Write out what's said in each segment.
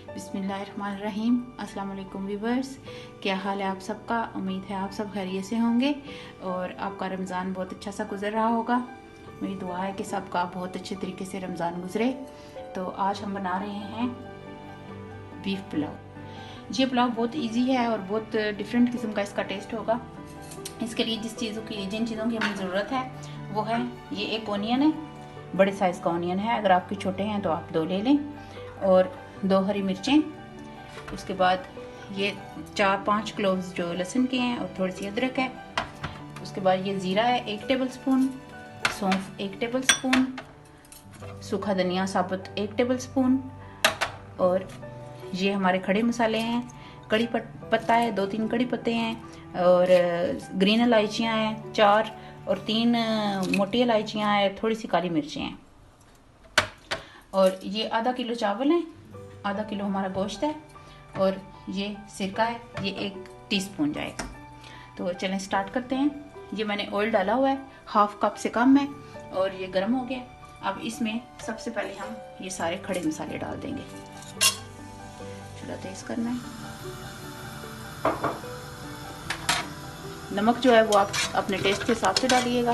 बिस्मिल्लाहिर्रहमानिर्रहीम। अस्सलाम वालेकुम व्यूवर्स, क्या हाल है आप सबका। उम्मीद है आप सब खैरियत से होंगे और आपका रमज़ान बहुत अच्छा सा गुजर रहा होगा। मेरी दुआ है कि सबका बहुत अच्छे तरीके से रमज़ान गुजरे। तो आज हम बना रहे हैं बीफ पुलाव। ये पुलाव बहुत इजी है और बहुत डिफरेंट किस्म का इसका टेस्ट होगा। इसके लिए जिन चीज़ों की हमें ज़रूरत है वो है ये एक ऑनियन है, बड़े साइज़ का ऑनियन है। अगर आपके छोटे हैं तो आप 2 ले लें, और 2 हरी मिर्चें। उसके बाद ये 4-5 क्लोव्स जो लहसुन के हैं और थोड़ी सी अदरक है। उसके बाद ये ज़ीरा है 1 टेबल स्पून, सौंफ 1 टेबल स्पून, सूखा धनिया साबुत 1 टेबल स्पून, और ये हमारे खड़े मसाले हैं। कड़ी पत्ता है 2-3 कड़ी पत्ते हैं, और ग्रीन इलायचियाँ हैं 4, और 3 मोटी इलायचियाँ हैं, थोड़ी सी काली मिर्चें हैं। और ये आधा किलो चावल है, आधा किलो हमारा गोश्त है, और ये सिरका है, ये 1 टीस्पून जाएगा। तो चलें स्टार्ट करते हैं। ये मैंने ऑयल डाला हुआ है, 1/2 कप से कम है, और ये गर्म हो गया। अब इसमें सबसे पहले हम ये सारे खड़े मसाले डाल देंगे। चूल्हा तेज करना है। नमक जो है वो आप अपने टेस्ट के हिसाब से डालिएगा।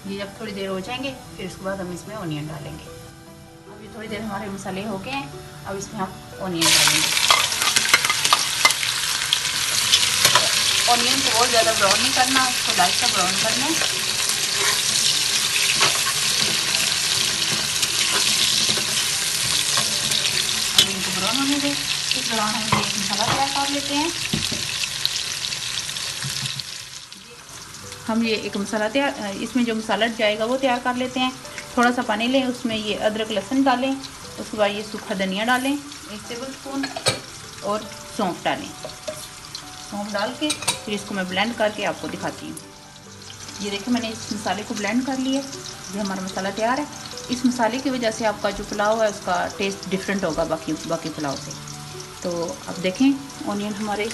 ये जब थोड़ी देर हो जाएंगे फिर उसके बाद हम इसमें ऑनियन डालेंगे। अब ये थोड़ी देर हमारे मसाले हो गए हैं, अब इसमें हम ऑनियन डालेंगे। ऑनियन को बहुत ज़्यादा ब्राउन नहीं करना, उसको लाइट सा ब्राउन करना है। अब इनको ब्राउन होने दें। इस दौरान हम एक मसाला तैयार कर लेते हैं। हम ये एक मसाला इसमें जो मसाला जाएगा वो तैयार कर लेते हैं। थोड़ा सा पानी लें, उसमें ये अदरक लहसुन डालें, उसके बाद ये सूखा धनिया डालें 1 टेबल स्पून, और सौंफ डालें। सौंफ डाल के फिर इसको मैं ब्लेंड करके आपको दिखाती हूँ। ये देखिए मैंने इस मसाले को ब्लेंड कर लिया। ये हमारा मसाला तैयार है। इस मसाले की वजह से आपका जो पुलाव है उसका टेस्ट डिफरेंट होगा बाकी पुलाव से। तो अब देखें ऑनियन हमारे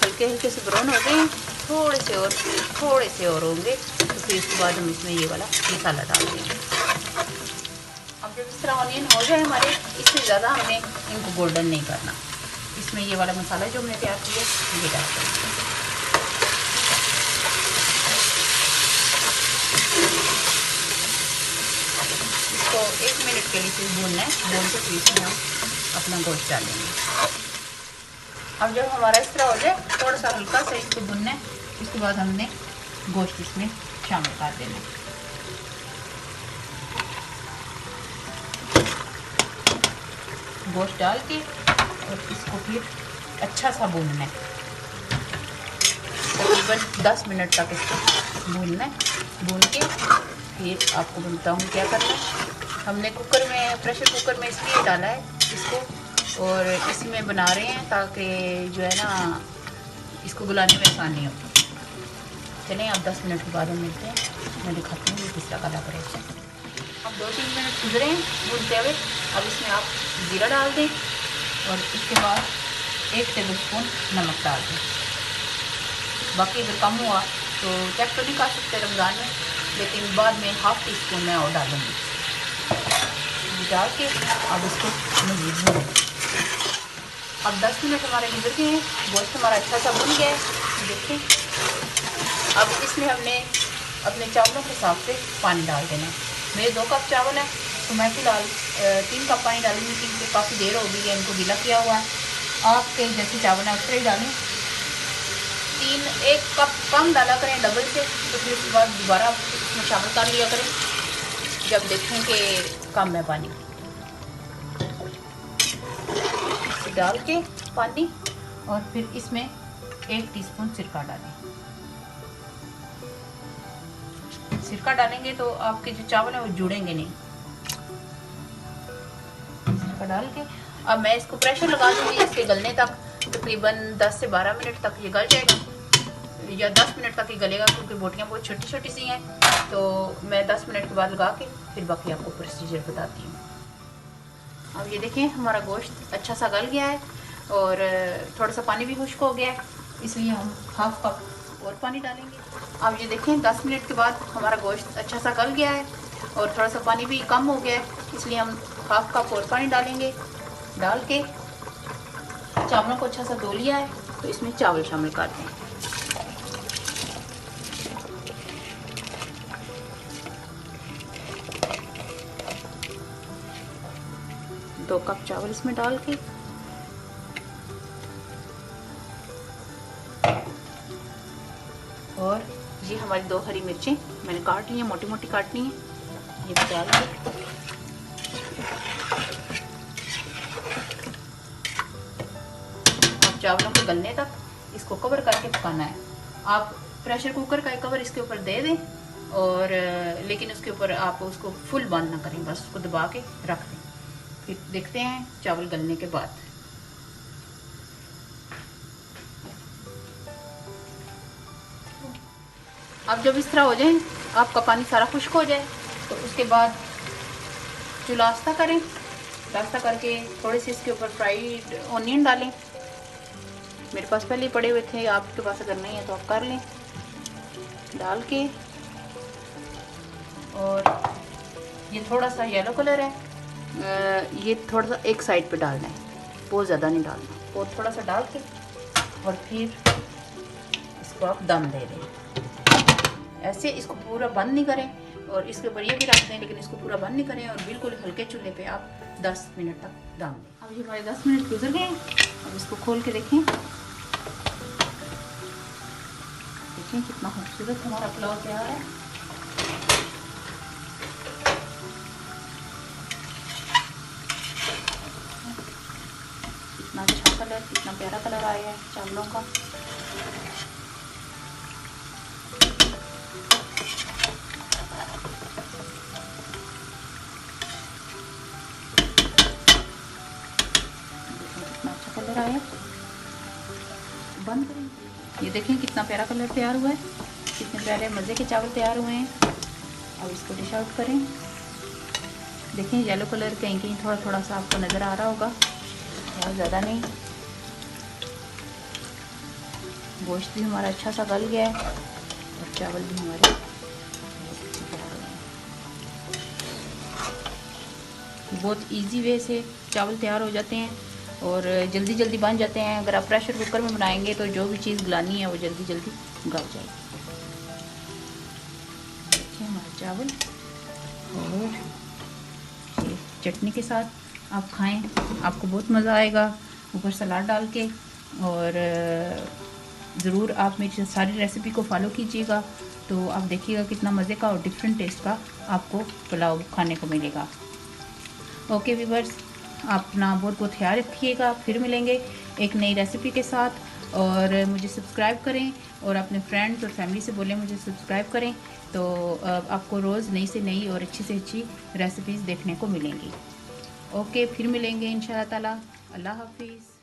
हल्के हल्के से ब्राउन हो गए हैं, थोड़े से और होंगे। तो फिर इसके बाद हम इसमें ये वाला मसाला डाल देंगे। अब जब इस तरह ऑनियन हो जाए हमारे, इससे ज़्यादा हमने इनको गोल्डन नहीं करना। इसमें ये वाला मसाला जो हमने तैयार किया ये डाल देंगे। इसको 1 मिनट के लिए फिर भूनना है। भून के फिर इसमें हम अपना गोश्त डालेंगे। अब जब हमारा इस तरह हो जाए, थोड़ा सा हल्का सा इसको भुनना है। उसके बाद हमने गोश्त इसमें शामिल कर देना है। गोश्त डाल के और इसको फिर अच्छा सा भूनना है। तकरीबन 10 मिनट तक इसको भूनना है। भून के फिर आपको बताता हूँ क्या करना है। हमने प्रेशर कुकर में इसलिए डाला है इसको, और इसी में बना रहे हैं ताकि जो है ना इसको गलाने में आसानी हो। चलें अब 10 मिनट के बाद हम मिलते हैं। मैं दिखाती हूँ किस तरह का लग रहा है। अब 2-3 मिनट गुजरे हैं भूनते हुए। अब इसमें आप ज़ीरा डाल दें, और इसके बाद 1 टेबल स्पून नमक डाल दें। बाकी अगर कम हुआ तो चेक तो नहीं कर सकते रमज़ान में, लेकिन बाद में 1/2 टीस्पून मैं और डालूँगी। डाल के अब इसको मज़ीद भूनें। अब 10 मिनट हमारे गुजर गए हैं। गोश्त हमारा अच्छा सा भुन गया है, देखिए। अब इसमें हमने अपने चावलों के हिसाब से पानी डाल देना है। मेरे 2 कप चावल है, तो मैं फ़िलहाल 3 कप पानी डालूंगी, क्योंकि काफ़ी देर हो गई है इनको गीला किया हुआ है। आपके जैसे चावल है उस तरह ही डालें। 1 कप कम डाला करें डबल से, तो फिर उसके बाद दोबारा इसमें शामिल कर लिया करें जब देखें कि कम है पानी। डाल के पानी, और फिर इसमें 1 टीस्पून सिरका डालें। सिरका डालेंगे तो आपके जो चावल है वो जुड़ेंगे नहीं। सिरका डाल के अब मैं इसको प्रेशर लगा दूंगी इसके गलने तक। तकरीबन 10 से 12 मिनट तक ये गल जाएगा, या 10 मिनट तक ही गलेगा, क्योंकि बोटियाँ बहुत छोटी छोटी सी हैं। तो मैं 10 मिनट के बाद लगा के फिर बाकी आपको प्रोसीजर बताती हूँ। अब ये देखें हमारा गोश्त अच्छा सा गल गया है, और थोड़ा सा पानी भी खुश्क हो गया है, इसलिए हम 1/2 कप और पानी डालेंगे। अब ये देखें 10 मिनट के बाद हमारा गोश्त अच्छा सा गल गया है और थोड़ा सा पानी भी कम हो गया है, इसलिए हम हाफ कप और पानी डालेंगे। डाल के चावलों को अच्छा सा धो लिया है, तो इसमें चावल शामिल करते हैं। दो कप चावल इसमें डाल के और ये हमारी 2 हरी मिर्चें मैंने काट ली हैं, मोटी मोटी काटनी है, ये भी डाल के अब चावलों को गलने तक इसको कवर करके पकाना है। आप प्रेशर कुकर का एक कवर इसके ऊपर दे दें और लेकिन उसके ऊपर आप उसको फुल बंद ना करें, बस उसको दबा के रख दें। फिर देखते हैं चावल गलने के बाद। अब जब इस तरह हो जाए, आपका पानी सारा खुश्क हो जाए, तो उसके बाद चूल्हा आस्ता करें। आस्ता करके थोड़े से इसके ऊपर फ्राइड ऑनियन डालें। मेरे पास पहले ही पड़े हुए थे, आपके पास अगर नहीं है तो आप कर लें। डाल के और ये थोड़ा सा येलो कलर है, ये थोड़ा सा एक साइड पे डालना है, बहुत ज़्यादा नहीं डालना, और थोड़ा सा डाल के और फिर इसको आप दम दे दें। ऐसे इसको पूरा बंद नहीं करें और इसके ऊपर ये भी रख दें, लेकिन इसको पूरा बंद नहीं करें और बिल्कुल हल्के चूल्हे पे आप 10 मिनट तक दम दें। अब ये हमारे 10 मिनट गुजर गए, अब इसको खोल के देखें। देखें कितना खूबसूरत हमारा पुलाव तैयार है। कितना अच्छा कलर, कितना प्यारा कलर आया है चावलों का। कितना अच्छा कलर आया। बंद करें। ये देखें कितना प्यारा कलर तैयार हुआ है, कितने प्यारे मज़े के चावल तैयार हुए हैं। अब इसको डिश आउट करें। देखें येलो कलर कहीं कहीं थोड़ा थोड़ा सा आपको नज़र आ रहा होगा, बहुत ज़्यादा नहीं। गोश्त भी हमारा अच्छा सा गल गया है और चावल भी हमारे बहुत इजी वे से चावल तैयार हो जाते हैं और जल्दी जल्दी बन जाते हैं। अगर आप प्रेशर कुकर में बनाएंगे तो जो भी चीज़ गलानी है वो जल्दी जल्दी गल जाएगी। देखिए हमारा चावल, और चटनी के साथ आप खाएं, आपको बहुत मज़ा आएगा, ऊपर सलाद डाल के। और ज़रूर आप मेरी सारी रेसिपी को फॉलो कीजिएगा, तो आप देखिएगा कितना मज़े का और डिफरेंट टेस्ट का आपको पुलाव खाने को मिलेगा। ओके व्यूअर्स, अपना बहुत बहुत ख्याल रखिएगा। फिर मिलेंगे एक नई रेसिपी के साथ, और मुझे सब्सक्राइब करें और अपने फ्रेंड्स और फैमिली से बोलें मुझे सब्सक्राइब करें, तो आपको रोज़ नई से नई और अच्छी से अच्छी रेसिपीज़ देखने को मिलेंगी। ओके, फिर मिलेंगे इंशाअल्लाह ताला। अल्लाह हाफिज़।